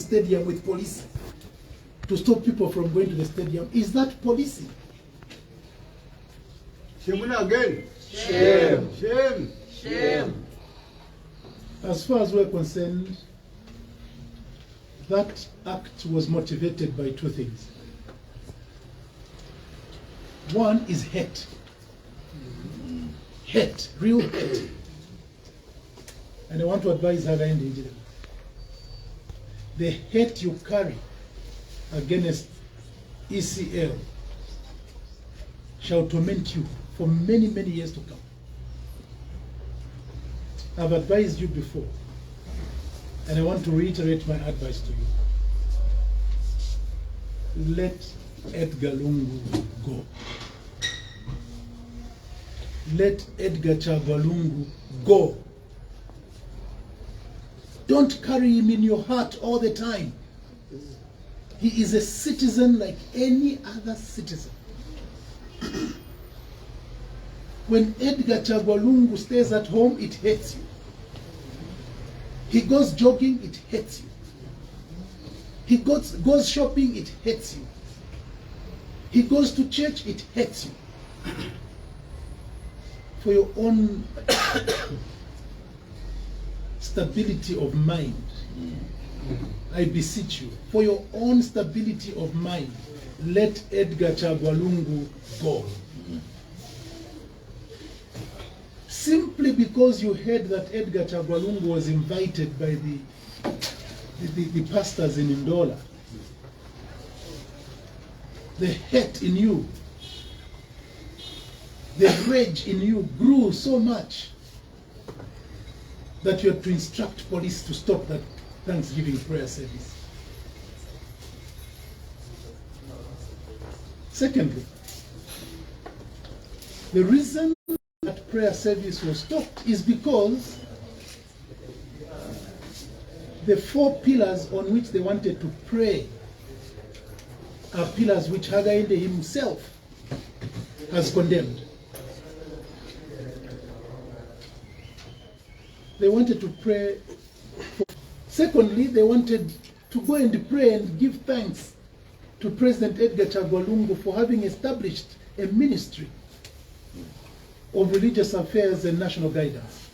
stadium with police to stop people from going to the stadium. Is that policing? Shame again. Shame. Shame. Shame. As far as we're concerned, that act was motivated by two things. One is hate. Hate, real hate. And I want to advise Hakainde, the hate you carry against ECL shall torment you for many, many years to come. I've advised you before, and I want to reiterate my advice to you. Let Edgar Lungu go. Let Edgar Chagwalungu go. Don't carry him in your heart all the time. He is a citizen like any other citizen. When Edgar Chagwalungu stays at home, it hurts you. He goes jogging, it hurts you. He goes shopping, it hurts you. He goes to church, it hurts you. For your own stability of mind, I beseech you, for your own stability of mind, let Edgar Chagwalungu go. Simply because you heard that Edgar Chagwalungu was invited by the pastors in Ndola, the hate in you, the rage in you grew so much that you had to instruct police to stop that Thanksgiving prayer service. Secondly, the reason that prayer service was stopped is because the 4 pillars on which they wanted to pray are pillars which Hakainde himself has condemned. They wanted to pray. Secondly, they wanted to go and pray and give thanks to President Edgar Chagwalungu for having established a ministry of religious affairs and national guidance.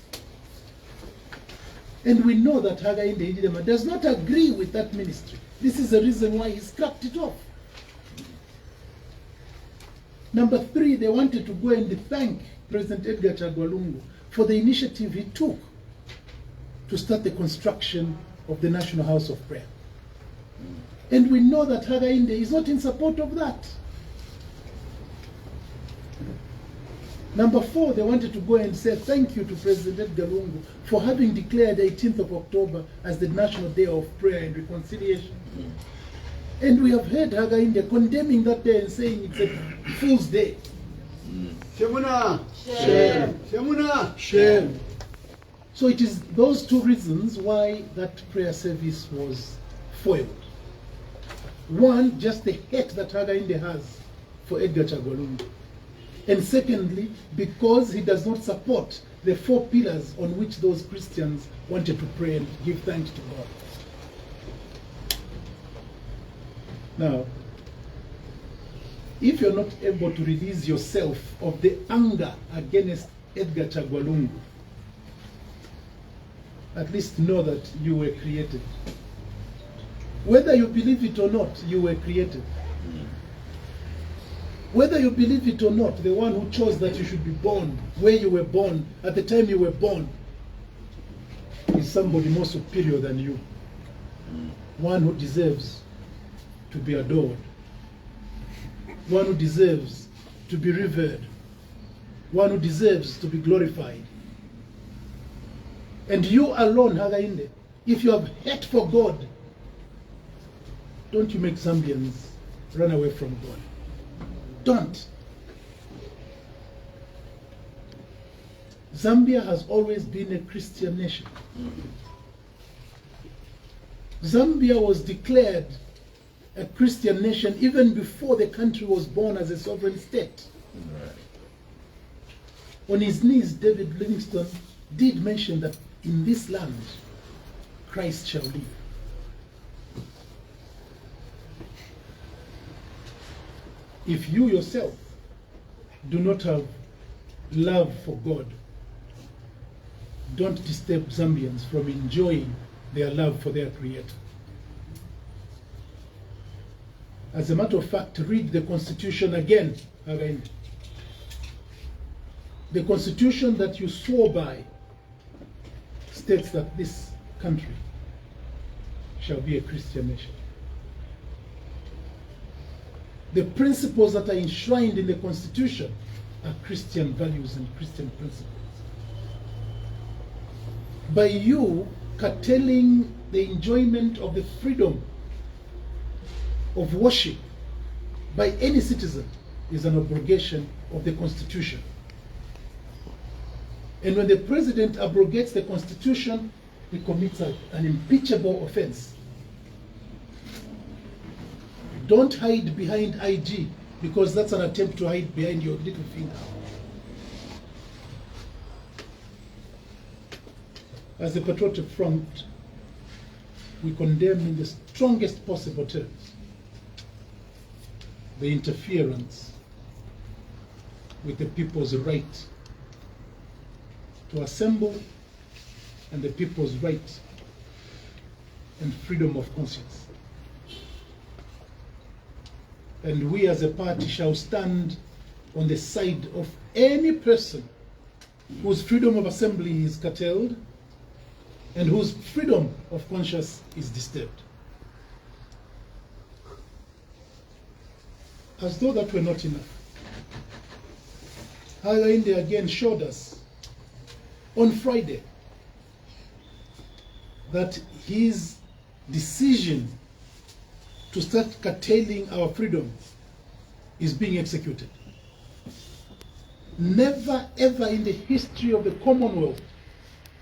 And we know that Hakainde Hichilema does not agree with that ministry. This is the reason why he scrapped it off. Number 3, they wanted to go and thank President Edgar Chagwalungu for the initiative he took to start the construction of the National House of Prayer. And we know that Hakainde is not in support of that. Number 4, they wanted to go and say thank you to President Edgar Lungu for having declared the 18th of October as the National Day of Prayer and Reconciliation. And we have heard Hakainde condemning that day and saying it's a fool's day. Shemuna. Shame. Shemuna. Shame. So it is those 2 reasons why that prayer service was foiled. One, just the hate that Hakainde has for Edgar Chagwalungu. And secondly, because he does not support the 4 pillars on which those Christians wanted to pray and give thanks to God. Now, if you're not able to release yourself of the anger against Edgar Chagwalungu, at least know that you were created. Whether you believe it or not, you were created. Whether you believe it or not, the one who chose that you should be born where you were born, at the time you were born, is somebody more superior than you. One who deserves to be adored. One who deserves to be revered. One who deserves to be glorified. And you alone, Hakainde, if you have hate for God, don't you make Zambians run away from God. Don't. Zambia has always been a Christian nation. Zambia was declared a Christian nation even before the country was born as a sovereign state. Right. On his knees, David Livingstone did mention that in this land, Christ shall live. if you yourself do not have love for God, don't disturb Zambians from enjoying their love for their Creator. As a matter of fact, read the Constitution again. The Constitution that you swore by states that this country shall be a Christian nation. The principles that are enshrined in the Constitution are Christian values and Christian principles. By you curtailing the enjoyment of the freedom of worship by any citizen is an abrogation of the Constitution. And when the president abrogates the Constitution, he commits an impeachable offense. Don't hide behind IG, because that's an attempt to hide behind your little finger. As the Patriotic Front, we condemn in the strongest possible terms the interference with the people's right to assemble and the people's right and freedom of conscience. And we as a party shall stand on the side of any person whose freedom of assembly is curtailed and whose freedom of conscience is disturbed. As though that were not enough, Hakainde again showed us on Friday that his decision to start curtailing our freedom is being executed. Never ever in the history of the Commonwealth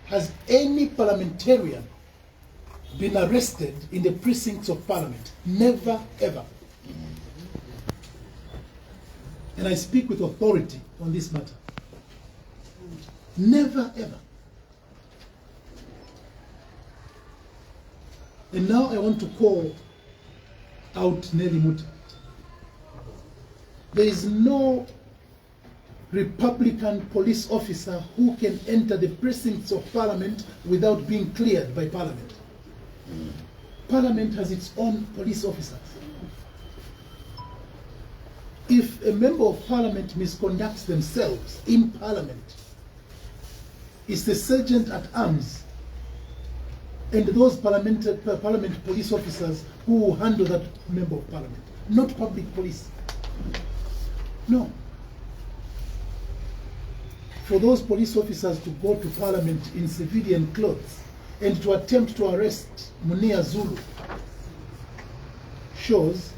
has any parliamentarian been arrested in the precincts of Parliament. Never ever. And I speak with authority on this matter. Never ever. And now I want to call out Nelly Muti. There is no Republican police officer who can enter the precincts of Parliament without being cleared by Parliament. Parliament has its own police officers. If a member of Parliament misconducts themselves in Parliament, it's the sergeant at arms and those parliament police officers who will handle that member of Parliament, not public police. No. For those police officers to go to Parliament in civilian clothes and to attempt to arrest Munia Zulu shows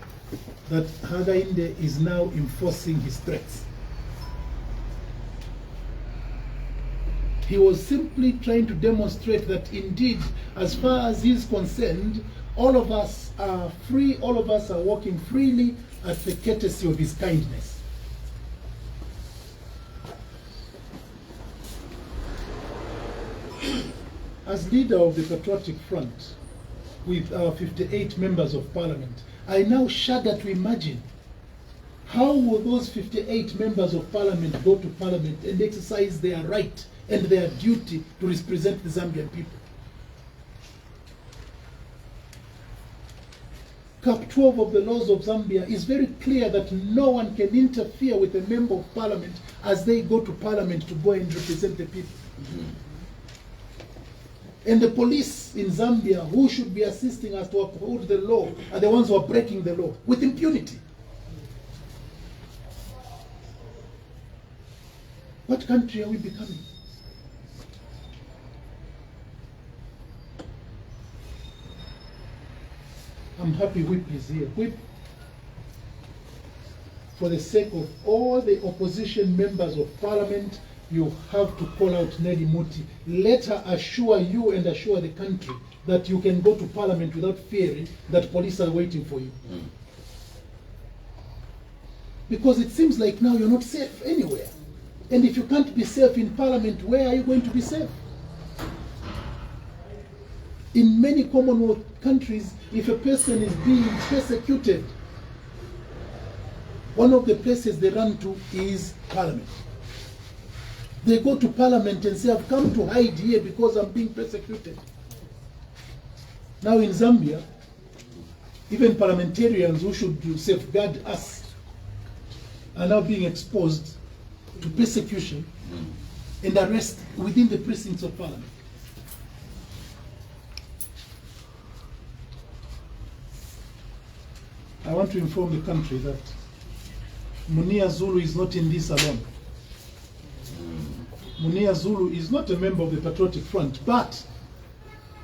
that Hakainde is now enforcing his threats. He was simply trying to demonstrate that indeed, as far as he's concerned, all of us are free, all of us are walking freely at the courtesy of his kindness. As leader of the Patriotic Front, with our 58 members of Parliament, I now shudder to imagine how will those 58 members of Parliament go to Parliament and exercise their right and their duty to represent the Zambian people. Cap 12 of the laws of Zambia is very clear that no one can interfere with a member of Parliament as they go to Parliament to go and represent the people. And the police in Zambia, who should be assisting us to uphold the law, are the ones who are breaking the law with impunity. What country are we becoming? I'm happy Whip is here. Whip, for the sake of all the opposition members of Parliament, you have to call out Nelly Muti. Let her assure you and assure the country that you can go to Parliament without fearing that police are waiting for you. Because it seems like now you're not safe anywhere. And if you can't be safe in Parliament, where are you going to be safe? In many Commonwealth countries, if a person is being persecuted one of the places they run to is Parliament. They go to Parliament and say, I've come to hide here because I'm being persecuted. Now in Zambia, even parliamentarians who should safeguard us are now being exposed to persecution and arrest within the precincts of Parliament. I want to inform the country that Munia Zulu is not in this alone. Munia Zulu is not a member of the Patriotic Front, but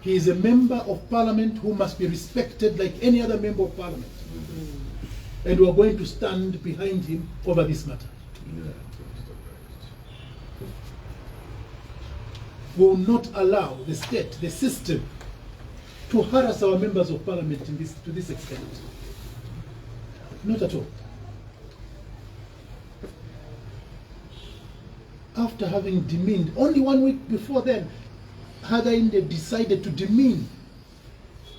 he is a member of Parliament who must be respected like any other member of Parliament. And we are going to stand behind him over this matter. We will not allow the state, the system, to harass our members of Parliament to this extent. Not at all. After having demeaned, only 1 week before then, Hakainde decided to demean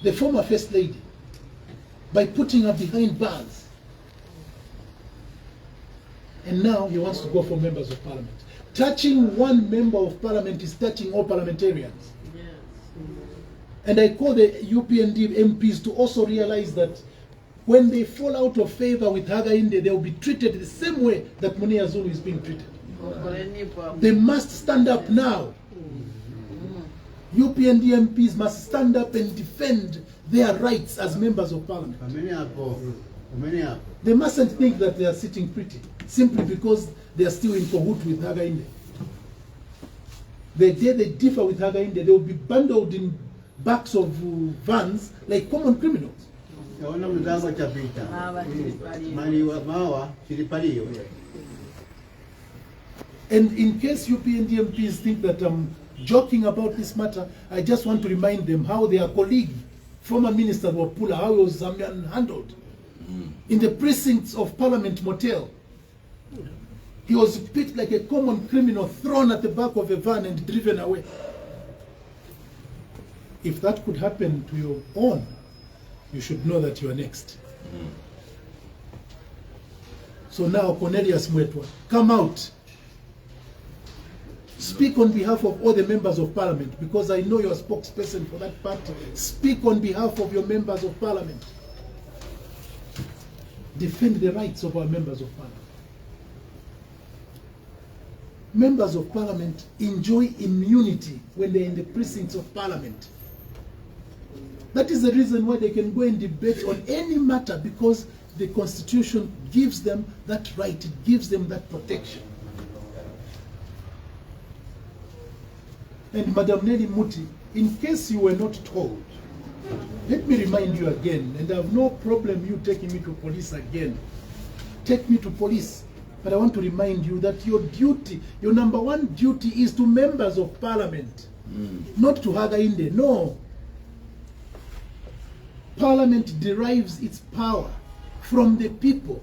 the former First Lady by putting her behind bars. And now he wants to go for members of Parliament. Touching one member of Parliament is touching all parliamentarians. Yes. And I call the UPND MPs to also realize that when they fall out of favor with Hakainde, they will be treated the same way that Munia Zulu is being treated. They must stand up now. UPND MPs must stand up and defend their rights as members of Parliament. They mustn't think that they are sitting pretty simply because they are still in cahoots with Hakainde. The day they differ with Hakainde, they will be bundled in backs of vans like common criminals. And in case UPND MPs think that I'm joking about this matter, I just want to remind them how their colleague, former Minister Wapula, how he was handled in the precincts of Parliament Motel. He was picked like a common criminal, thrown at the back of a van and driven away. If that could happen to your own, you should know that you are next. So now, Cornelius Mwetwa, come out. Speak on behalf of all the members of Parliament, because I know you're a spokesperson for that party. Speak on behalf of your members of Parliament. Defend the rights of our members of Parliament. Members of Parliament enjoy immunity when they're in the precincts of Parliament. That is the reason why they can go and debate on any matter, because the Constitution gives them that right, it gives them that protection. And Madam Nelly Muti, in case you were not told, let me remind you again, and I have no problem you taking me to police again. Take me to police. But I want to remind you that your duty, your number one duty is to members of Parliament, not to Hakainde. No. Parliament derives its power from the people,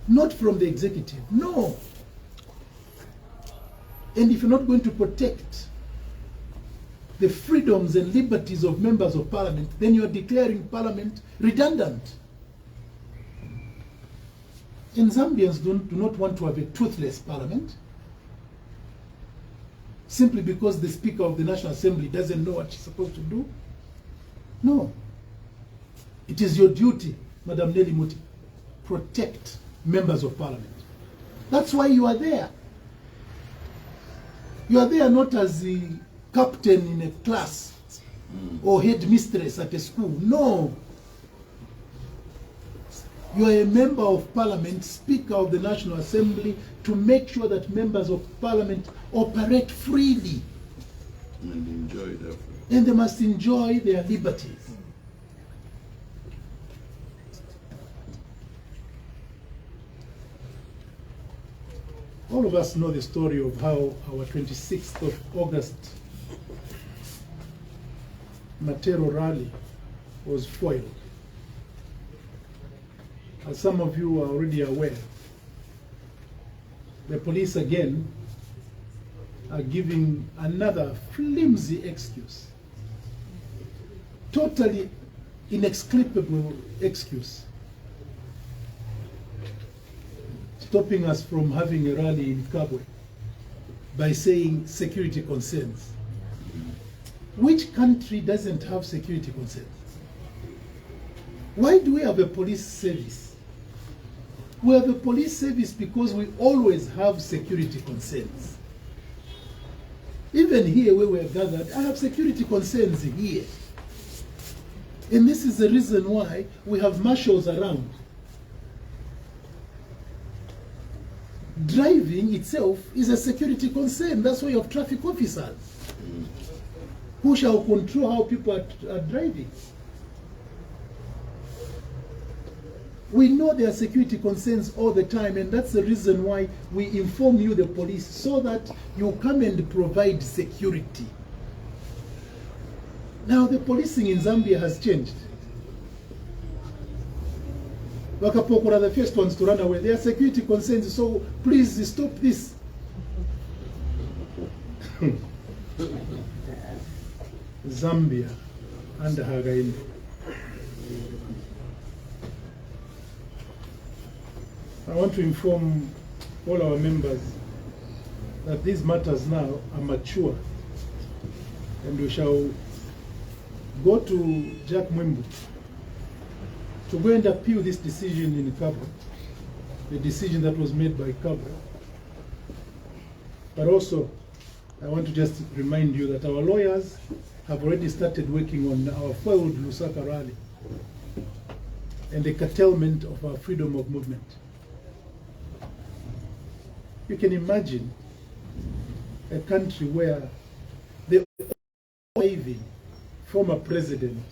not from the executive. No. And if you're not going to protect the freedoms and liberties of members of Parliament, then you're declaring Parliament redundant. And Zambians do not want to have a toothless Parliament, simply because the Speaker of the National Assembly doesn't know what she's supposed to do. No. It is your duty, Madam Nelly Muti, protect members of Parliament. That's why you are there. You are there not as the captain in a class or headmistress at a school. No. You are a member of Parliament, Speaker of the National Assembly, to make sure that members of Parliament operate freely. And enjoy their freedom. And they must enjoy their liberties. All of us know the story of how our 26th of August Matero rally was foiled. As some of you are already aware, the police again are giving another flimsy excuse. Totally inexplicable excuse. stopping us from having a rally in Kabwe by saying security concerns. Which country doesn't have security concerns? Why do we have a police service? We have a police service because we always have security concerns. Even here where we are gathered, I have security concerns here. And this is the reason why we have marshals around. Driving itself is a security concern. That's why you have traffic officers who shall control how people are driving. We know there are security concerns all the time, and that's the reason why we inform you, the police, so that you come and provide security. Now, the policing in Zambia has changed. Wakapokora, the first ones to run away. There are security concerns, so please stop this. Zambia under Hagainde. I want to inform all our members that these matters now are mature, and we shall go to Jack Mwimbu to go and appeal this decision in Kabwe, the decision that was made by Kabwe. But also, I want to just remind you that our lawyers have already started working on our foiled Lusaka rally and the curtailment of our freedom of movement. You can imagine a country where the former president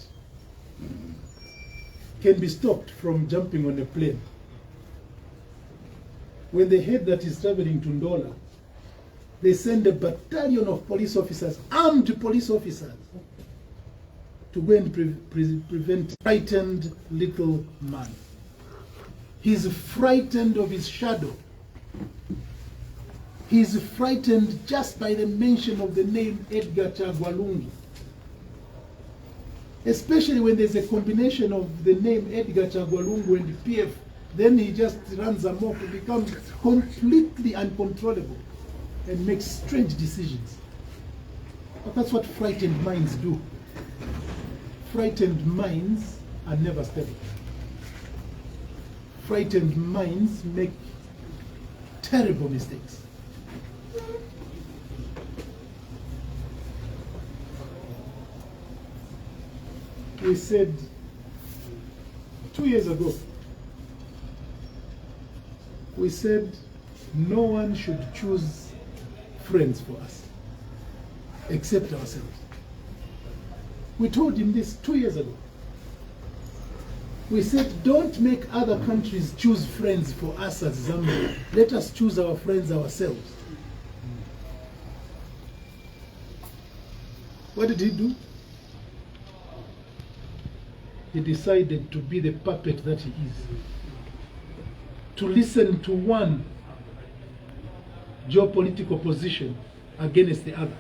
can be stopped from jumping on a plane. When they heard that he's traveling to Ndola, they send a battalion of police officers, armed police officers, to go and prevent frightened little man. He's frightened of his shadow. He's frightened just by the mention of the name Edgar Chagwalungi. Especially when there's a combination of the name Edgar Chagwalungu and PF, then he just runs amok, he becomes completely uncontrollable and makes strange decisions. But that's what frightened minds do. Frightened minds are never stable. Frightened minds make terrible mistakes. We said 2 years ago, we said no one should choose friends for us except ourselves. We told him this 2 years ago. We said, don't make other countries choose friends for us as Zambia. Let us choose our friends ourselves. What did he do? He decided to be the puppet that he is. To listen to one geopolitical position against the other.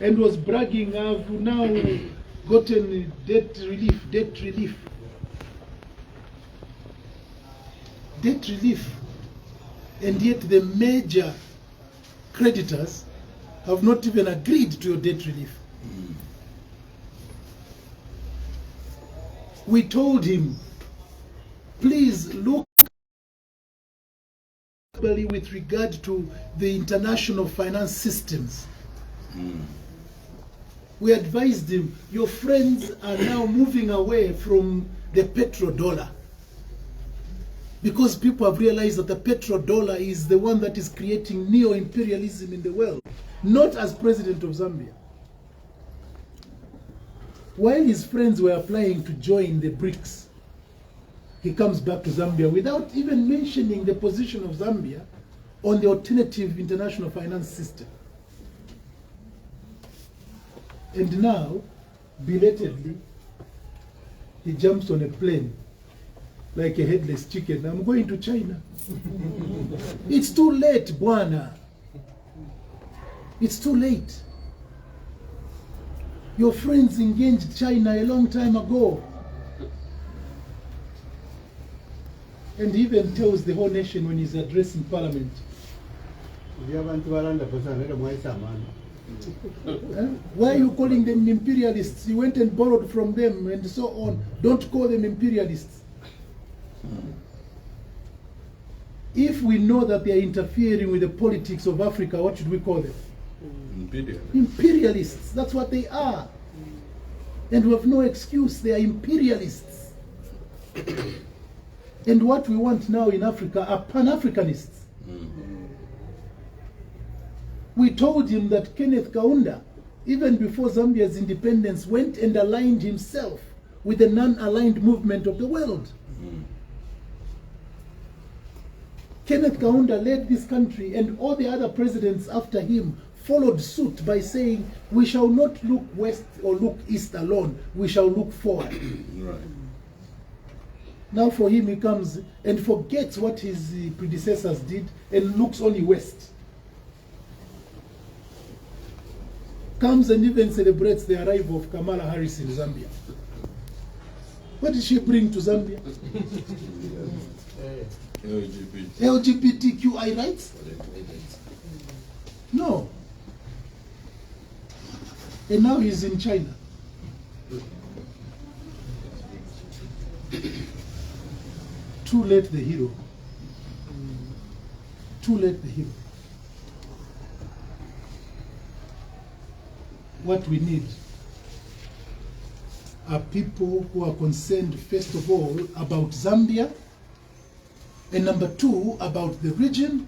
And was bragging, I've now gotten debt relief. Debt relief. And yet the major creditors have not even agreed to your debt relief. We told him, please look with regard to the international finance systems. We advised him, your friends are now moving away from the petrodollar, because people have realized that the petrodollar is the one that is creating neo-imperialism in the world, not as president of Zambia. While his friends were applying to join the BRICS, he comes back to Zambia without even mentioning the position of Zambia on the alternative international finance system. And now, belatedly, he jumps on a plane like a headless chicken. I'm going to China. It's too late, Bwana. It's too late. Your friends engaged China a long time ago. And he even tells the whole nation when he's addressing parliament, why are you calling them imperialists? You went and borrowed from them and so on. Don't call them imperialists. If we know that they are interfering with the politics of Africa, what should we call them? Imperialists. Imperialists. That's what they are. And we have no excuse. They are imperialists. And what we want now in Africa are Pan-Africanists. We told him that Kenneth Kaunda, even before Zambia's independence, went and aligned himself with the non-aligned movement of the world. Kenneth Kaunda led this country, and all the other presidents after him followed suit by saying, we shall not look west or look east alone, we shall look forward. Right. Now for him, he comes and forgets what his predecessors did and looks only west. Comes and even celebrates the arrival of Kamala Harris in Zambia. What did she bring to Zambia? LGBTQI rights? No. And now he's in China. Too late the hero. Too late the hero. What we need are people who are concerned, first of all, about Zambia, and number two, about the region,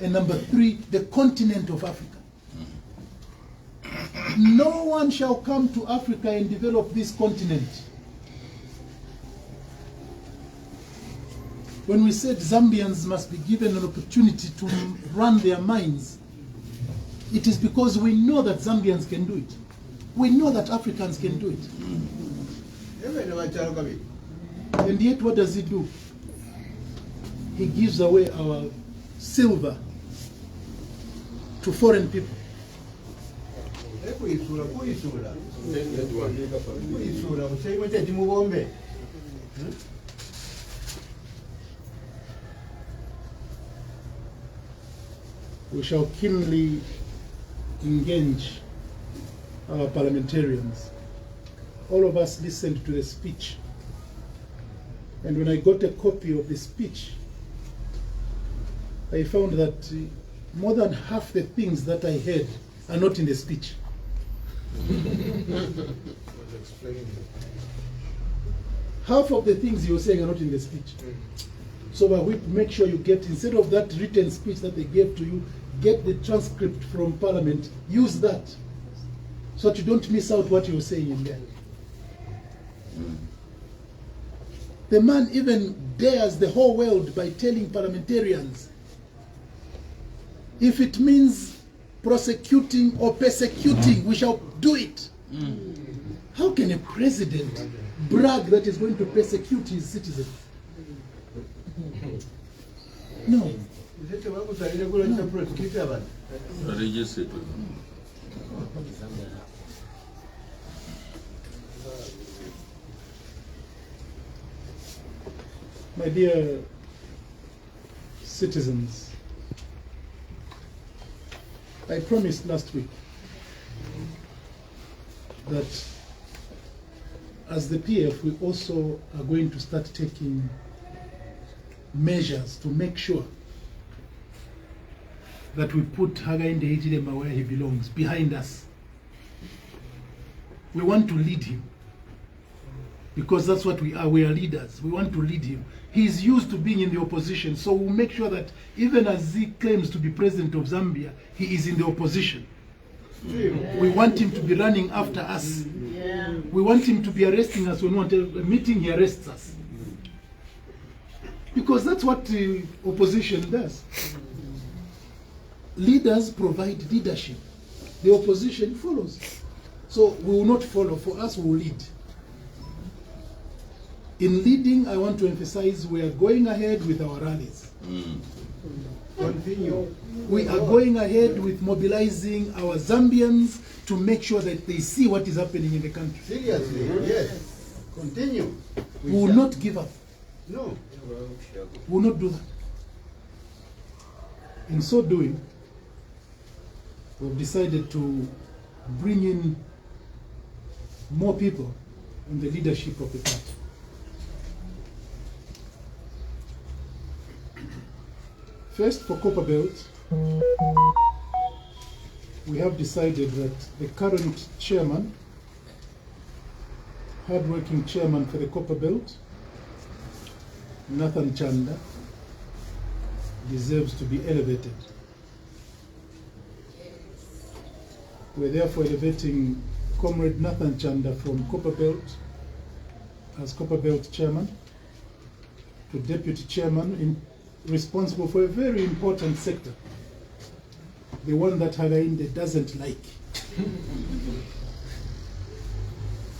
and number three, the continent of Africa. No one shall come to Africa and develop this continent. When we said Zambians must be given an opportunity to run their mines, it is because we know that Zambians can do it. We know that Africans can do it. And yet what does he do? He gives away our silver to foreign people. We shall keenly engage our parliamentarians. All of us listened to the speech. And when I got a copy of the speech, I found that more than half the things that I heard are not in the speech. Half of the things you were saying are not in the speech. So we make sure you get, instead of that written speech that they gave to you, get the transcript from Parliament, use that, so that you don't miss out what you're saying in there. The man even dares the whole world by telling parliamentarians, if it means prosecuting or persecuting, we shall do it. How can a president brag that he's going to persecute his citizens? No. My dear citizens, I promised last week that as the PF, we also are going to start taking measures to make sure that we put Hakainde Hichilema where he belongs, behind us. We want to lead him, because that's what we are. We are leaders. We want to lead him. He's used to being in the opposition, so we'll make sure that even as he claims to be president of Zambia, he is in the opposition. We want him to be running after us. We want him to be arresting us when we want a meeting, he arrests us. Because that's what the opposition does. Leaders provide leadership. The opposition follows. So we will not follow. For us, we will lead. In leading, I want to emphasize we are going ahead with our rallies. Continue. We are going ahead with mobilizing our Zambians to make sure that they see what is happening in the country. Seriously, yes. Continue. We will not give up. No. We will not do that. In so doing, we've decided to bring in more people in the leadership of the party. First, for Copperbelt, we have decided that the current chairman, hard-working chairman for the Copperbelt, Nathan Chanda, deserves to be elevated. We're therefore elevating Comrade Nathan Chanda from Copperbelt as Copperbelt chairman to deputy chairman responsible for a very important sector, the one that Hagainde doesn't like.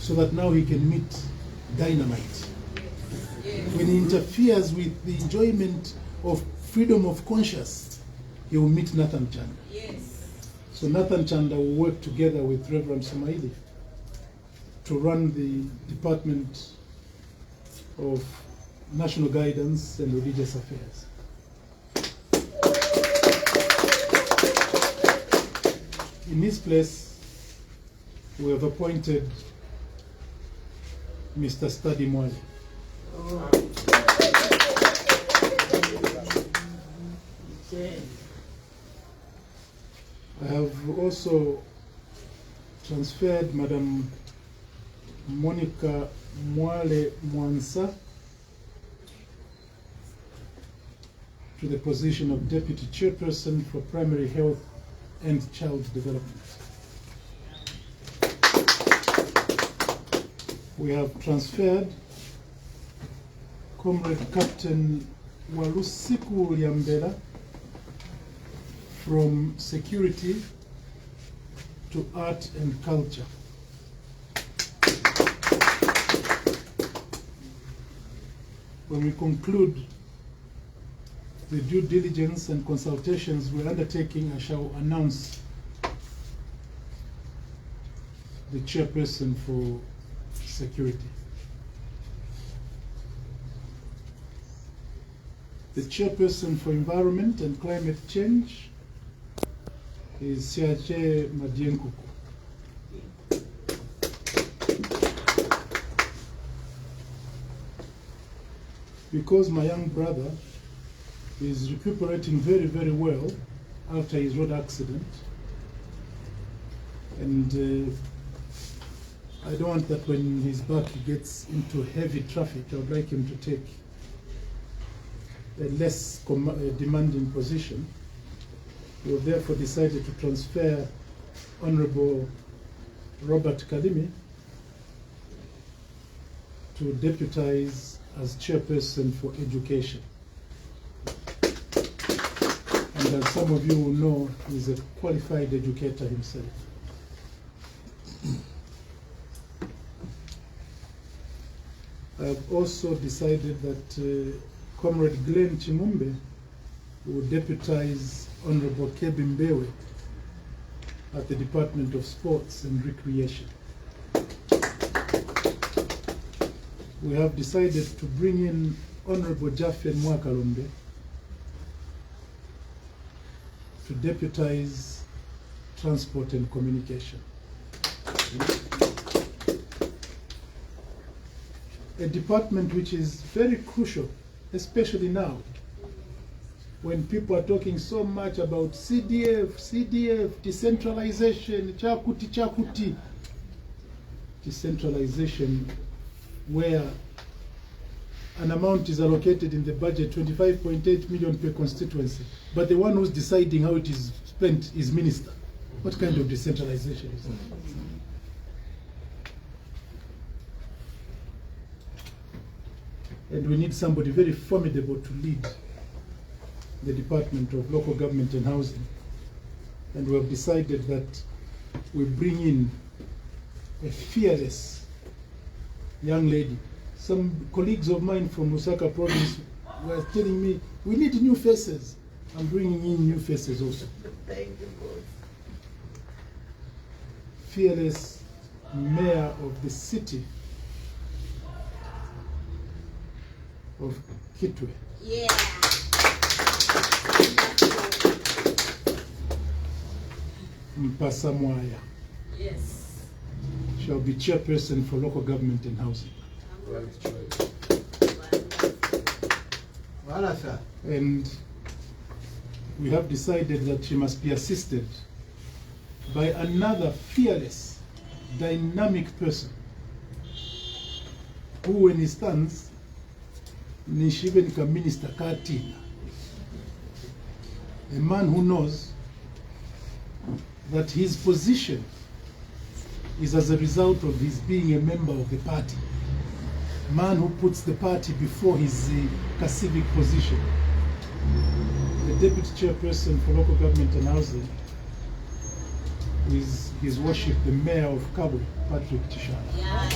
So that now he can meet dynamite. When he interferes with the enjoyment of freedom of conscience, he will meet Nathan Chanda. Yes. So Nathan Chanda will work together with Reverend Sumaili to run the Department of National Guidance and Religious Affairs. In his place, we have appointed Mr. Study Mwali. I have also transferred Madam Monica Mwale Mwansa to the position of Deputy Chairperson for Primary Health and Child Development. We have transferred Comrade Captain Walusiku Liambela from Security to Art and Culture. When we conclude the due diligence and consultations we're undertaking, I shall announce the chairperson for security. The chairperson for environment and climate change is Siache Madienkuku. Because my young brother is recuperating very, very well after his road accident, and I don't want that when he's back he gets into heavy traffic. I would like him to take a less demanding position. We have therefore decided to transfer Honorable Robert Kalimi to deputize as chairperson for education. And as some of you will know, he's a qualified educator himself. I have also decided that Comrade Glenn Chimumbe will deputize Honorable Kevin Mbewe at the Department of Sports and Recreation. We have decided to bring in Honorable Jaffe Mwakalombe to deputize Transport and Communication. A department which is very crucial, especially now, when people are talking so much about CDF, decentralization, chakuti. Decentralization, where an amount is allocated in the budget, 25.8 million per constituency, but the one who's deciding how it is spent is minister. What kind of decentralization is that? And we need somebody very formidable to lead the Department of Local Government and Housing. And we have decided that we bring in a fearless young lady. Some colleagues of mine from Lusaka province were telling me, we need new faces. I'm bringing in new faces also. Thank you, boss. Fearless mayor of the city of Kitwe. Yeah. Mpasamwaya Yes. shall be chairperson for local government and housing. Wala sir. And we have decided that she must be assisted by another fearless, dynamic person who, when he stands, Nishibenika Minister Katina, a man who knows that his position is as a result of his being a member of the party. A man who puts the party before his civic position. The deputy chairperson for local government and housing is His Worship the Mayor of Kabwe, Patrick Tishara. Yeah.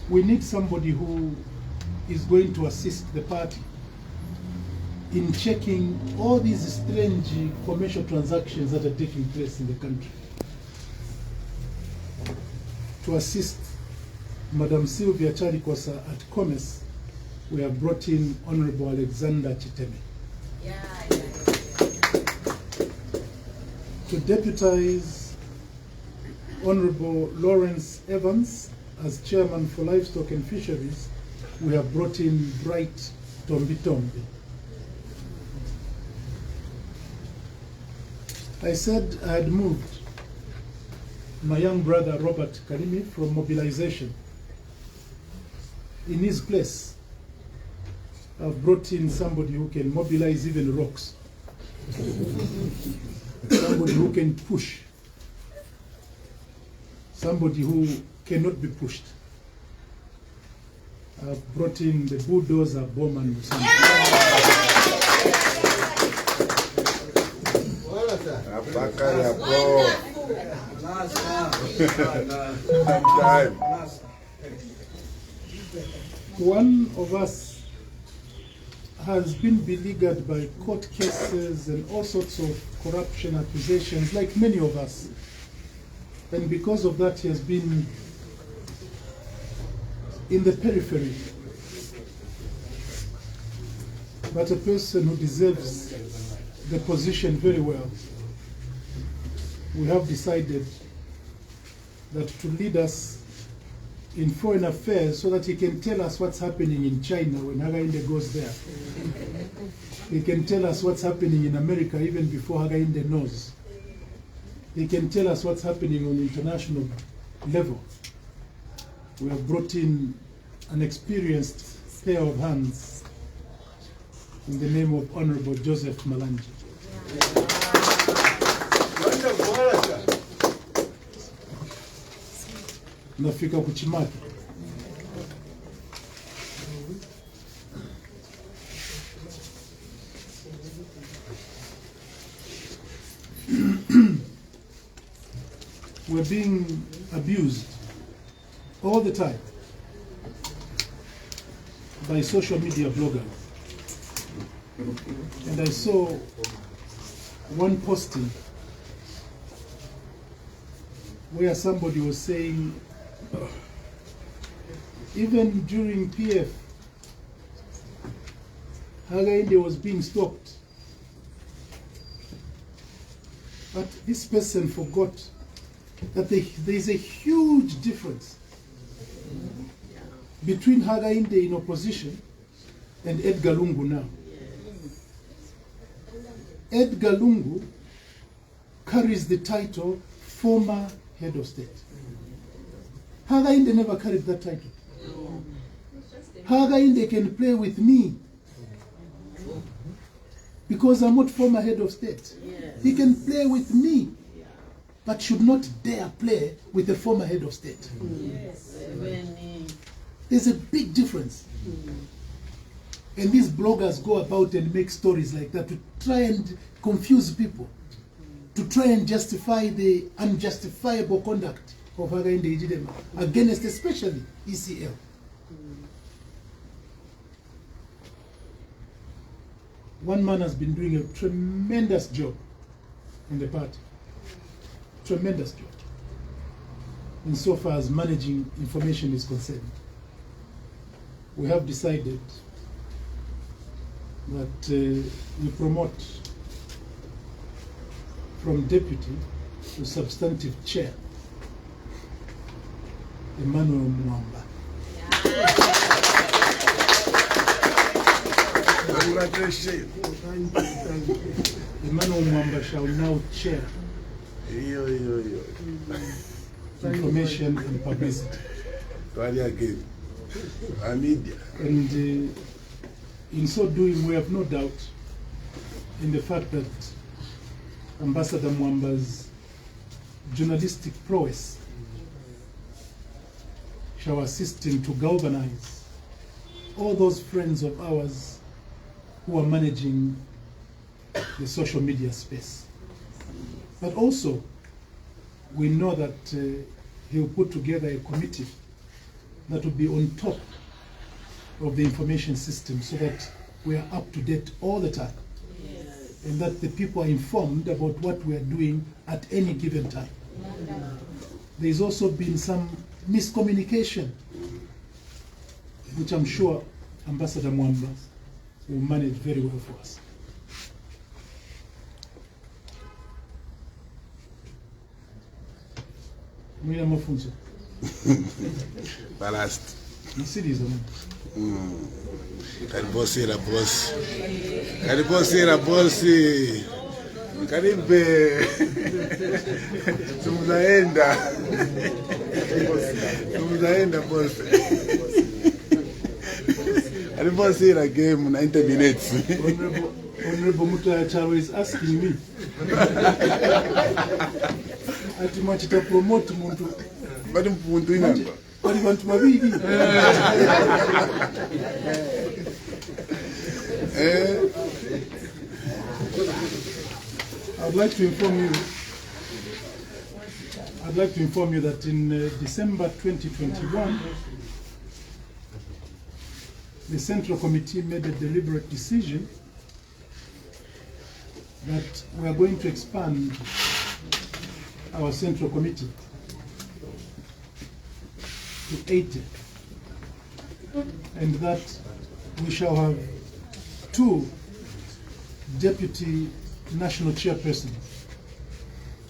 We need somebody who is going to assist the party in checking all these strange commercial transactions that are taking place in the country. To assist Madam Sylvia Chalikwasa at Commerce, we have brought in Honorable Alexander Chiteme. Yeah. To deputize Honorable Lawrence Evans as Chairman for Livestock and Fisheries, we have brought in Bright Tombi Tombi. I said I had moved my young brother Robert Kalimi from mobilization. In his place, I've brought in somebody who can mobilize even rocks. Somebody who can push. Somebody who cannot be pushed. I've brought in the bulldozer Bowman. Wala sir. Abakaya bro. One of us has been beleaguered by court cases and all sorts of corruption accusations, like many of us. And because of that, he has been in the periphery. But a person who deserves the position very well. We have decided that to lead us in foreign affairs so that he can tell us what's happening in China when Hagainde goes there. He can tell us what's happening in America even before Hagainde knows. He can tell us what's happening on international level. We have brought in an experienced pair of hands in the name of Honorable Joseph Malanji. Wonderful. Wala sir. Nafika kuchimaki. We're being abused all the time by social media bloggers. And I saw one posting where somebody was saying, even during PF, Hagainde was being stalked. But this person forgot that there is a huge difference between Hagainde in opposition and Edgar Lungu now. Edgar Lungu carries the title former head of state. Hagainde never carried that title. Hagainde can play with me because I'm not former head of state. He can play with me, but should not dare play with a former head of state. There's a big difference. And these bloggers go about and make stories like that to try and confuse people, to try and justify the unjustifiable conduct of Hagainde Ijidema against especially ECL. One man has been doing a tremendous job in the party. Tremendous job. insofar as managing information is concerned. We have decided that we promote from deputy to substantive chair Emmanuel Mwamba. Congratulations. Emmanuel Mwamba shall now chair information and publicity. Again. Media. And in so doing, we have no doubt in the fact that Ambassador Mwamba's journalistic prowess shall assist him to galvanize all those friends of ours who are managing the social media space. But also, we know that he'll put together a committee that will be on top of the information system so that we are up to date all the time. Yes. And that the people are informed about what we are doing at any given time. There's also been some miscommunication, which I'm sure Ambassador Mwamba will manage very well for us. Mwina mafunzo. Ballast. Msiriza mwana. Karibosera boss. Karibosera boss. Karibe. Tumuzaenda. Tumuzaenda boss. Karibosera game 90 minutes. Honorable Mutayacharo is asking me. Ati mwachita promote muntu. Bado muntu inamba. Wali bantu babiri. I'd like to inform you that in December 2021, the Central Committee made a deliberate decision that we are going to expand our Central Committee to 80, and that we shall have 2 deputy national chairpersons.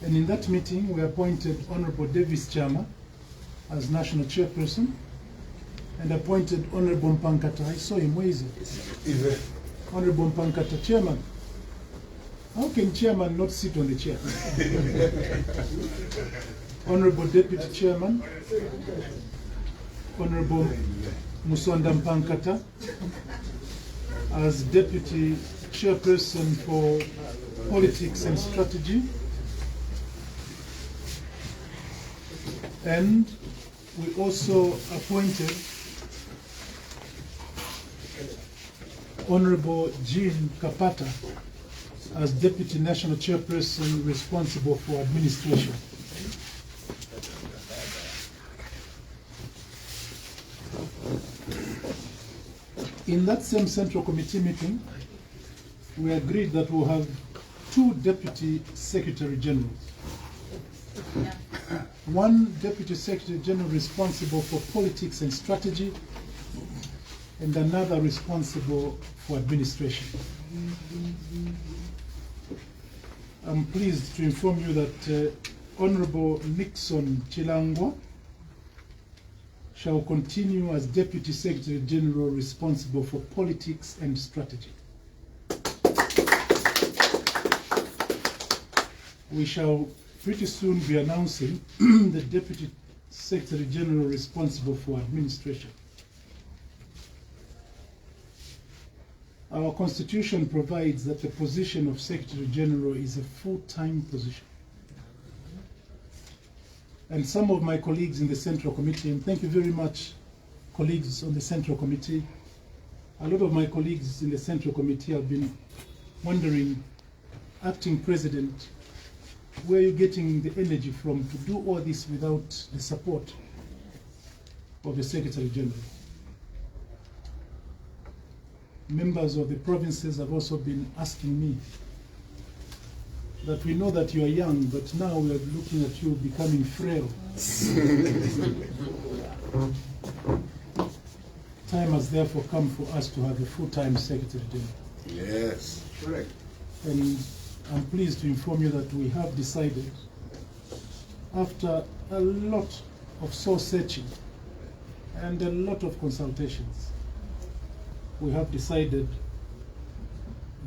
And in that meeting, we appointed Honorable Davis Chama as national chairperson and appointed Honorable Mpankata. I saw him, where is it? Honorable Mpankata, chairman. How can chairman not sit on the chair? Honorable Deputy Chairman, Honorable Musonda Mpankata as Deputy Chairperson for Politics and Strategy, and we also appointed Honorable Jean Kapata as Deputy National Chairperson responsible for administration. In that same Central Committee meeting, we agreed that we'll have 2 Deputy Secretary Generals. Yeah. 1 Deputy Secretary General responsible for politics and strategy, and another responsible for administration. I'm pleased to inform you that Honorable Nixon Chilangwa shall continue as Deputy Secretary General responsible for politics and strategy. We shall pretty soon be announcing the Deputy Secretary General responsible for administration. Our Constitution provides that the position of Secretary General is a full-time position. And some of my colleagues in the Central Committee, and thank you very much, colleagues on the Central Committee, a lot of my colleagues in the Central Committee have been wondering, Acting President, where are you getting the energy from to do all this without the support of the Secretary General? Members of the provinces have also been asking me, that we know that you are young, but now we are looking at you becoming frail. Time has therefore come for us to have a full-time Secretary General. Yes. Correct. And I'm pleased to inform you that we have decided, after a lot of soul searching and a lot of consultations, we have decided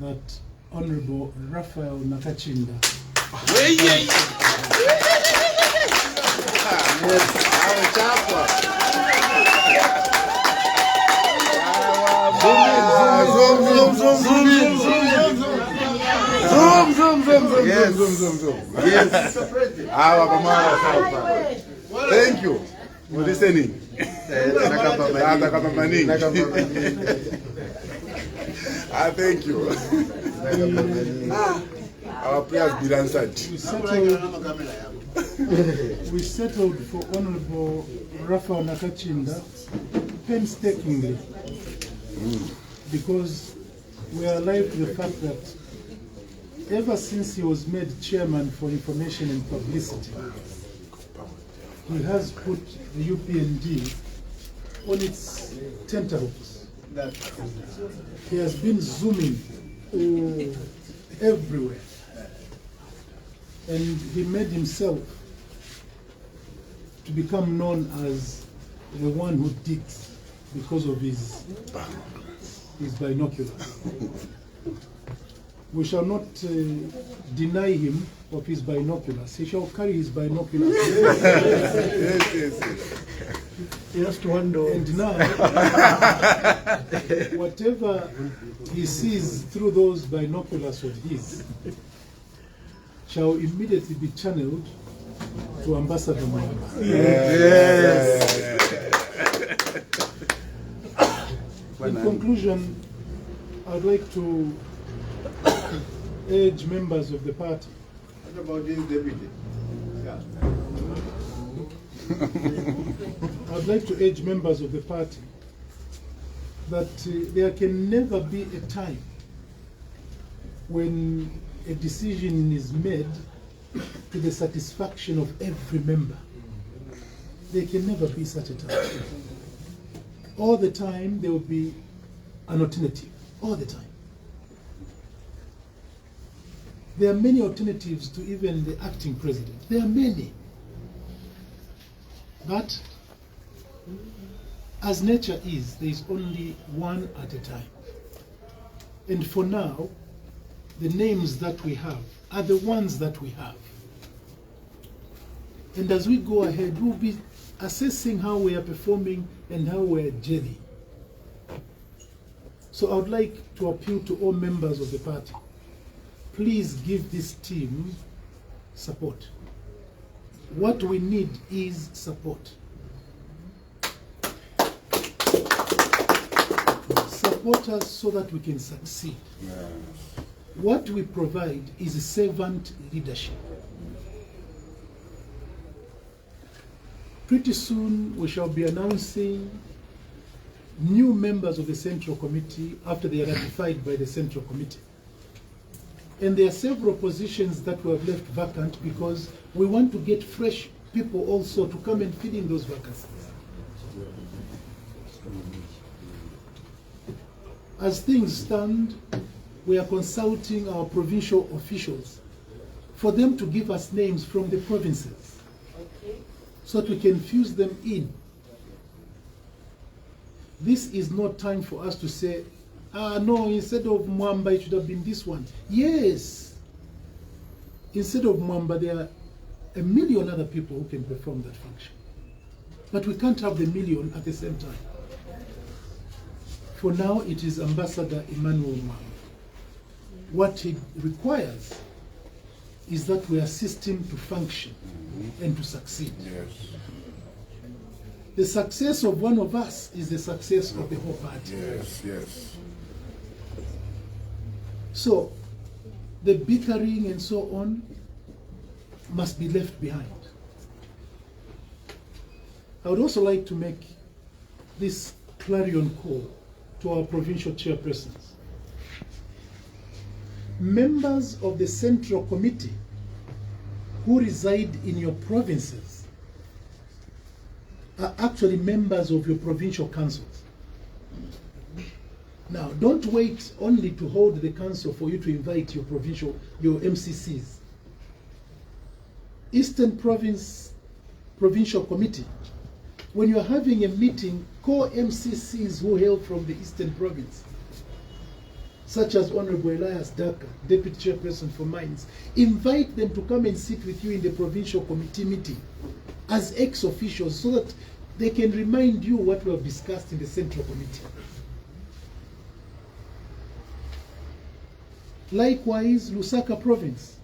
that Honorable Rapaheal Nakacinda Zoom. Yes, Mr. President. Thank you for listening. Thank you. Our prayers be answered. we settled for Honorable Rapaheal Nakacinda painstakingly because we are alive to the fact that ever since he was made chairman for information and publicity, he has put the UPND on its tenterhooks. He has been zooming everywhere. And he made himself to become known as the one who digs because of his binoculars. We shall not deny him of his binoculars. He shall carry his binoculars. Yes. He has to handle. And now, whatever he sees through those binoculars of his shall immediately be channeled to Ambassador Mwamba. Yes. In conclusion, I'd like to urge members of the party. What about this deputy? Yeah. I'd like to urge members of the party that there can never be a time when a decision is made to the satisfaction of every member. There can never be such a time. All the time there will be an alternative. All the time. There are many alternatives to even the acting president. There are many. But as nature is, there is only one at a time. And for now, the names that we have are the ones that we have. And as we go ahead, we'll be assessing how we are performing and how we are gelling. So I would like to appeal to all members of the party. Please give this team support. What we need is support. Support us so that we can succeed. What we provide is a servant leadership. Pretty soon we shall be announcing new members of the Central Committee after they are ratified by the Central Committee. And there are several positions that we have left vacant because we want to get fresh people also to come and fill in those vacancies. As things stand, we are consulting our provincial officials for them to give us names from the provinces so that we can fuse them in. This is not time for us to say, no, instead of Mwamba, it should have been this one. Yes, instead of Mwamba, there are a million other people who can perform that function. But we can't have the million at the same time. For now, it is Ambassador Emmanuel Mwamba. What he requires is that we assist him to function and to succeed. Yes. The success of one of us is the success of the whole party. Yes. So, the bickering and so on must be left behind. I would also like to make this clarion call to our provincial chairpersons. members of the Central Committee who reside in your provinces are actually members of your provincial councils. Now, don't wait only to hold the council for you to invite your MCCs. Eastern Provincial Committee, when you're having a meeting, call MCCs who hail from the Eastern Province, such as Honorable Elias Daka, Deputy Chairperson for Mines. Invite them to come and sit with you in the provincial committee meeting as ex-officials so that they can remind you what we have discussed in the Central Committee. Likewise, Lusaka Province,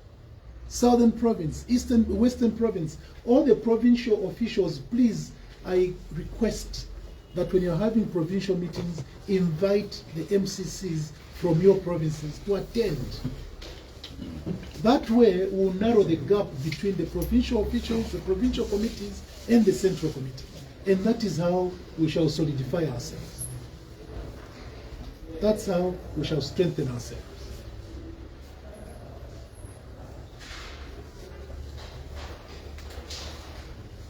Southern Province, Western Province, all the provincial officials, please, I request that when you're having provincial meetings, invite the MCCs from your provinces to attend. That way, we'll narrow the gap between the provincial officials, the provincial committees, and the Central Committee. And that is how we shall solidify ourselves. That's how we shall strengthen ourselves.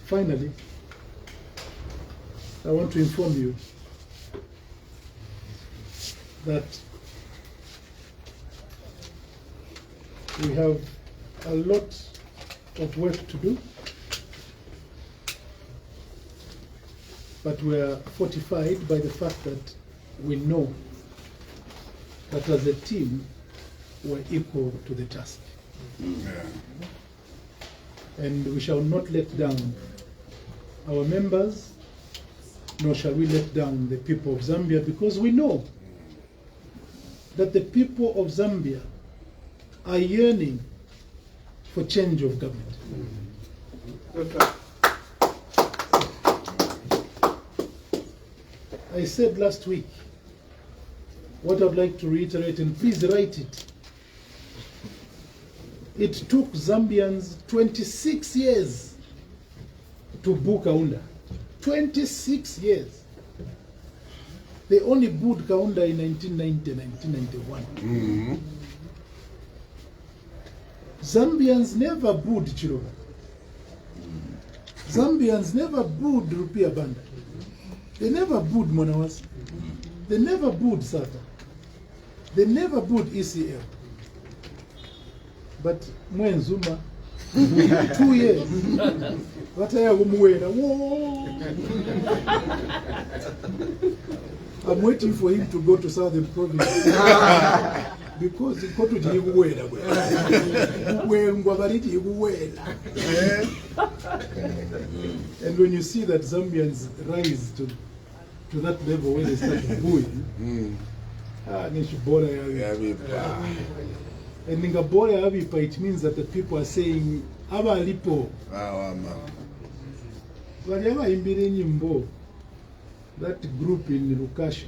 Finally, I want to inform you that we have a lot of work to do, but we are fortified by the fact that we know that as a team we're equal to the task. And we shall not let down our members, nor shall we let down the people of Zambia, because we know that the people of Zambia are yearning for change of government. I said last week what I'd like to reiterate, and please write it. It took Zambians 26 years to boo Kaunda. 26 years. They only booed Kaunda in 1990, 1991. Zambians never booed Chiroba. Zambians never booed Rupia Banda. They never booed Monawasi. They never booed SATA. They never booed ECL. But Mwenzuma, 2 years. What are you? I'm waiting for him to go to Southern Province. Because he got and when you see that Zambians rise to that level when they start booing, and Ningabora Abipa, it means that the people are saying, Aba Lipo. That group in Lukasha.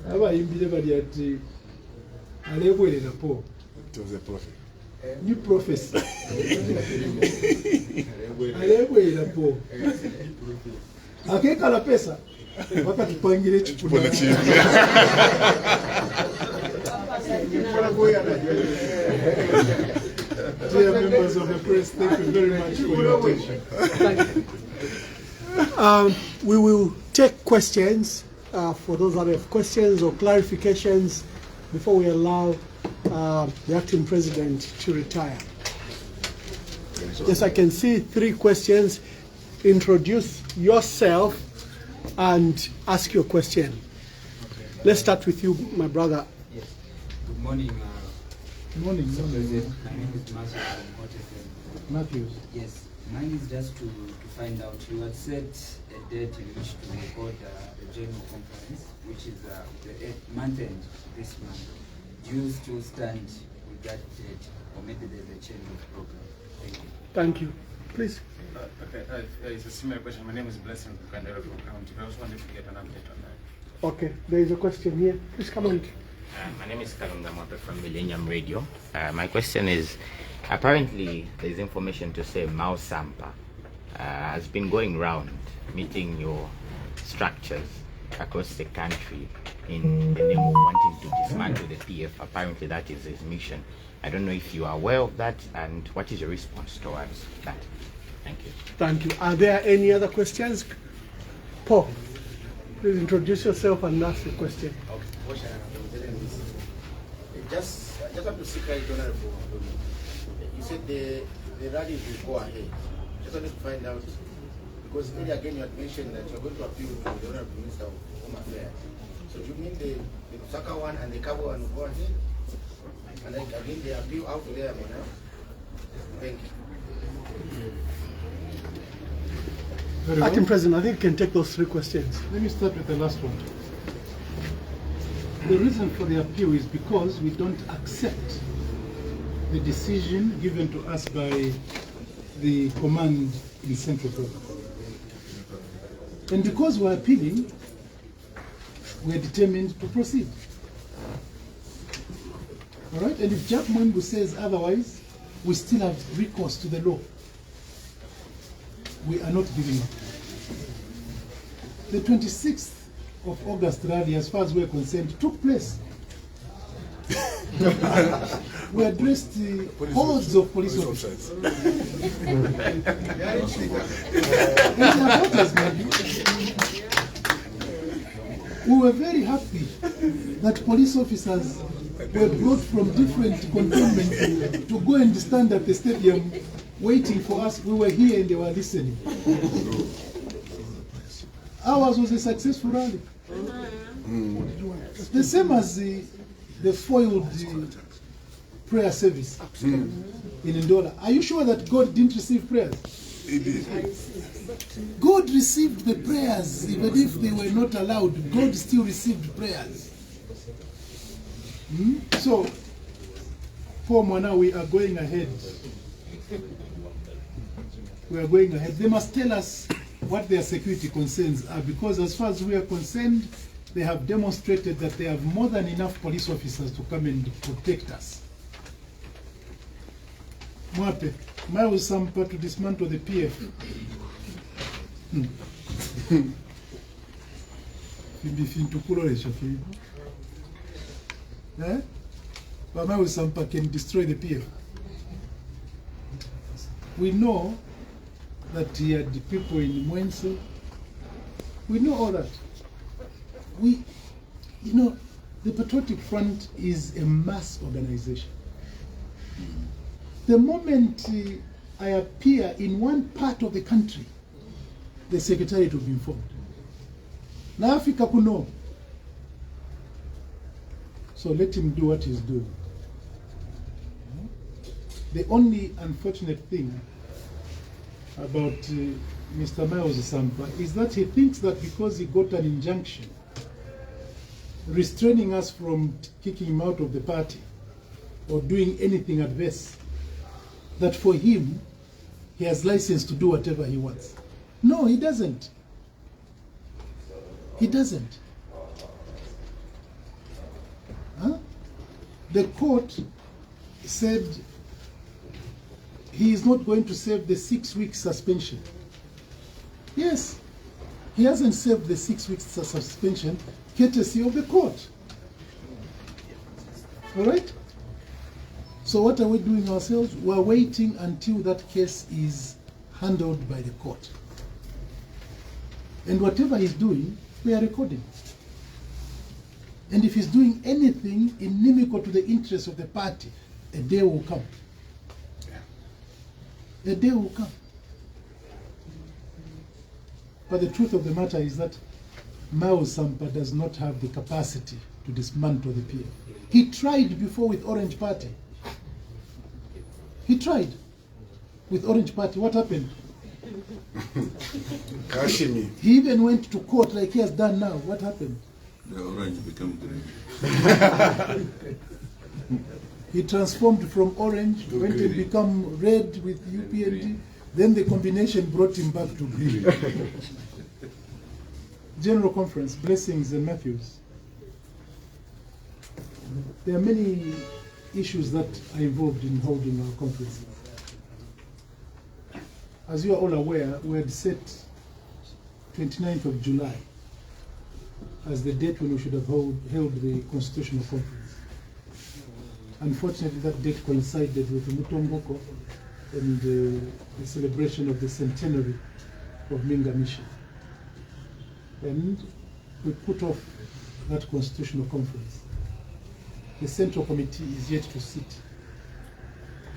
Aba Imbile Badiati Alewele Napo. It was a prophet. New prophecy. Alewele Napo. Akeka la pesa. Wakati pangile chipuna. Dear members of the press, thank you very much for your attention. We will take questions for those that have questions or clarifications before we allow the acting president to retire. Yes, I can see 3 questions. Introduce yourself and ask your question. Okay. Let's start with you, my brother. Yes. Good morning. Good morning. My name is Matthew from Hot Matthews. Yes. Mine is just to find out. You had set a date in which to record the general conference, which is the month end this month. Do you still stand with that date, or maybe there's a change of program? Thank you. Thank you. Please. Okay, it's a similar question. My name is Blessing Kandera from County. I was wondering if you get an update on that. Okay, there is a question here. Please comment. My name is Kalunga Moto from Millennium Radio. My question is, apparently there's information to say Mao Sampa has been going around meeting your structures across the country in the name of wanting to dismantle the PF. Apparently that is his mission. I don't know if you are aware of that, and what is your response towards that? Thank you. Thank you. Are there any other questions? Paul, please introduce yourself and ask the question. Just want to seek clarity, Honorable. You said the rally will go ahead. Just wanted to find out, because earlier again you had mentioned that you're going to appeal to the Honorable Minister of Home Affairs. So do you mean the Lusaka one and the Cabo one will go ahead? And like again the appeal out there now? Thank you. Very well. Acting President, I think you can take those three questions. Let me start with the last one. The reason for the appeal is because we don't accept the decision given to us by the command in Central Government. And because we're appealing, we're determined to proceed. All right? And if Jack Mwembu says otherwise, we still have recourse to the law. We are not giving up. The 26th of August rally, as far as we're concerned, took place. We addressed hordes of police officers. And their voters, maybe. We were very happy that police officers were brought from different cantonments to go and stand at the stadium waiting for us. We were here and they were listening. Ours was a successful rally. The same as the foiled prayer service in Ndola. Are you sure that God didn't receive prayers? He did. God received the prayers, even if they were not allowed. God still received prayers. So, Paul Mwana, we are going ahead. We are going ahead. They must tell us what their security concerns are, because as far as we are concerned, they have demonstrated that they have more than enough police officers to come and protect us. Mwape, Miles Sampa to dismantle the PF. But Miles Sampa can destroy the PF. We know that he had the people in Mwense. We know all that. You know, the Patriotic Front is a mass organization. The moment I appear in one part of the country, the Secretariat will be informed. Now Africa could know. So let him do what he's doing. The only unfortunate thing about Mr. Miles Sampa is that he thinks that because he got an injunction restraining us from kicking him out of the party or doing anything adverse, that for him, he has license to do whatever he wants. No, he doesn't. He doesn't. Huh? The court said he is not going to serve the 6-week suspension. Yes, he hasn't served the 6 weeks suspension, courtesy of the court. All right? So what are we doing ourselves? We're waiting until that case is handled by the court. And whatever he's doing, we are recording. And if he's doing anything inimical to the interests of the party, a day will come. A day will come. But the truth of the matter is that Miles Sampa does not have the capacity to dismantle the PF. He tried before with Orange Party. He tried with Orange Party. What happened? Kashimi. He even went to court like he has done now. What happened? The orange became green. He transformed from orange, To went to green. become red with UPND. Then the combination brought him back to green. General Conference, Blessings and Matthews. There are many issues that are involved in holding our conference. As you are all aware, we had set 29th of July as the date when we should have held the constitutional conference. Unfortunately, that date coincided with the Mutomboko and the celebration of the centenary of Minga Mission. And we put off that constitutional conference. The Central Committee is yet to sit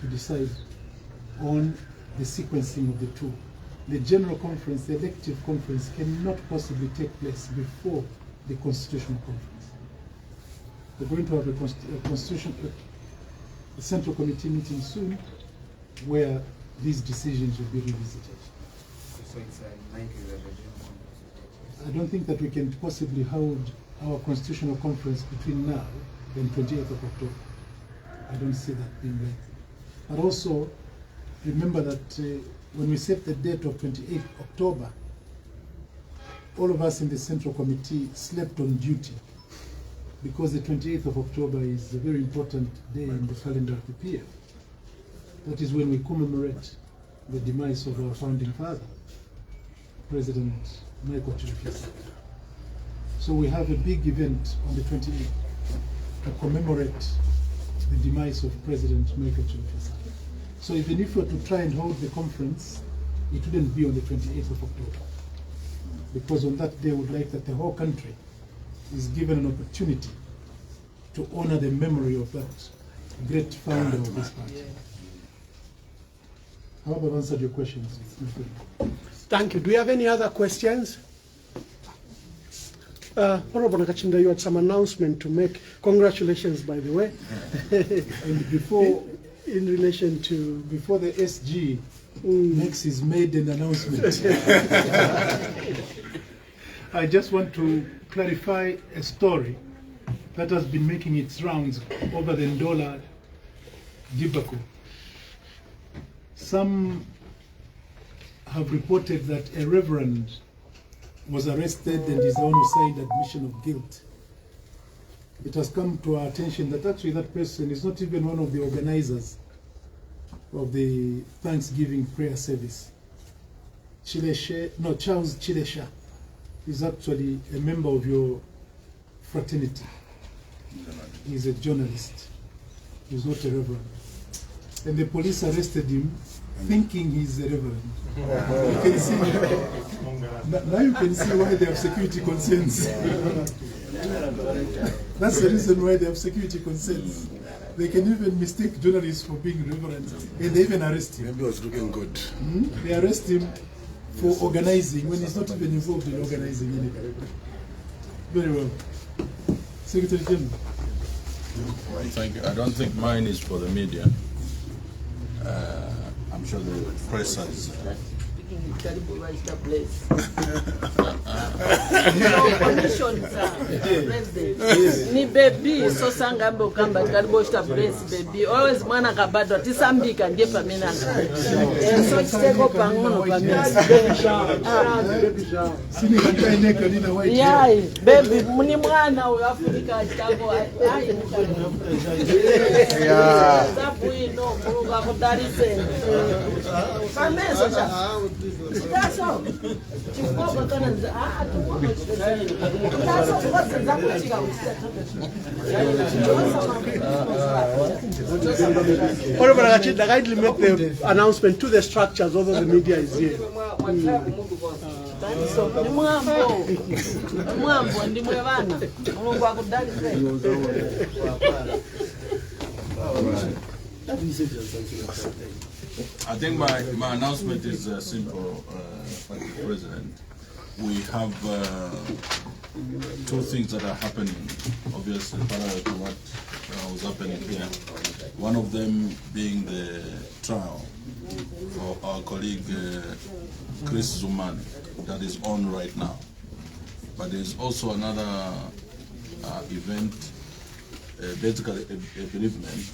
to decide on the sequencing of the two. The General Conference, the elective conference, cannot possibly take place before the Constitutional Conference. We're going to have a Central Committee meeting soon where these decisions will be revisited. So it's a 90 I don't think that we can possibly hold our Constitutional Conference between now and 28th of October. I don't see that being right. But also, remember that when we set the date of 28th October, all of us in the Central Committee slept on duty because the 28th of October is a very important day in the calendar of the PF. That is when we commemorate the demise of our founding father, President Michael Chilufya. So we have a big event on the 28th to commemorate the demise of President Michael Chilufya. So even if we were to try and hold the conference, it wouldn't be on the 28th of October. Because on that day, we would like that the whole country is given an opportunity to honor the memory of that great founder of this party. I hope I've answered your questions. Thank you. Do we have any other questions? Honorable Nakacinda, you had some announcement to make. Congratulations, by the way. And before, in relation to... before the SG makes his maiden announcement, I just want to clarify a story that has been making its rounds over the Ndola debacle. Some have reported that a reverend was arrested and is on who signed admission of guilt. It has come to our attention that actually that person is not even one of the organizers of the Thanksgiving prayer service. Charles Chilesha is actually a member of your fraternity. He's a journalist. He's not a reverend. And the police arrested him thinking he's a reverend. You can see, now you can see why they have security concerns. That's the reason why they have security concerns. They can even mistake journalists for being reverends, and they even arrest him. Maybe he was looking good. They arrest him for organizing when he's not even involved in organizing anything. Very well. Secretary General. Thank you. I don't think mine is for the media. I'm sure the press has. Ni baby so sangambe ukamba karibu sta bless baby always mwana kabadwa tisambika ndiye pamena so chiteko pangono pamena Sini kantai neka nina white. yai baby muni mwana uyafunika chitako ai ya sabu ino muruga kudarise pameso cha Taso, chikoko kana Honorable Nakacinda, kindly make the announcement to the structures, although the media is here. I think my announcement is simple, Mr. President. We have two things that are happening, obviously, parallel to what was happening here. One of them being the trial for our colleague Chris Zumani that is on right now. But there's also another event, basically a bereavement.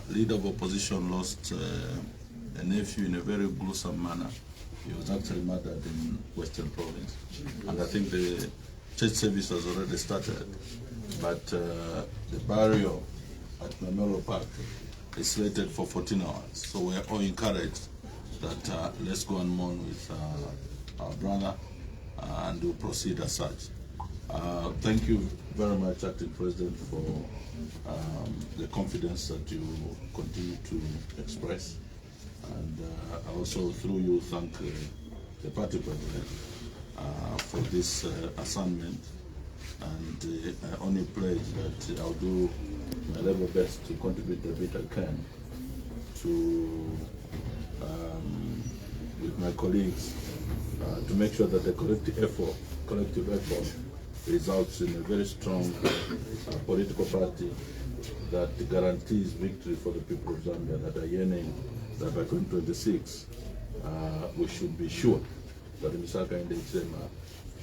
Leader of opposition lost a nephew in a very gruesome manner. He was actually murdered in Western Province. And I think the church service has already started. But the burial at Memorial Park is slated for 14 hours. So we are all encouraged that let's go and mourn with our brother and we'll proceed as such. Thank you very much, Acting President, for the confidence that you continue to express. And I also, through you, thank the party president for this assignment. And I only pledge that I'll do my level best to contribute the bit I can to, with my colleagues, to make sure that the collective effort results in a very strong political party that guarantees victory for the people of Zambia, that are yearning that by 2026 we should be sure that Misaka and Ichema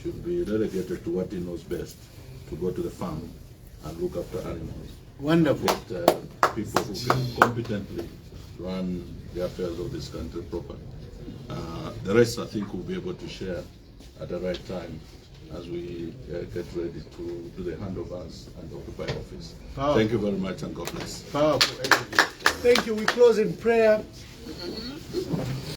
should be relegated to what he knows best, to go to the farm and look after animals. Wonderful. Get people who can competently run the affairs of this country properly. The rest, I think, we'll be able to share at the right time as we get ready to do the handovers and occupy office. Powerful. Thank you very much, and God bless. Powerful. Thank you. We close in prayer.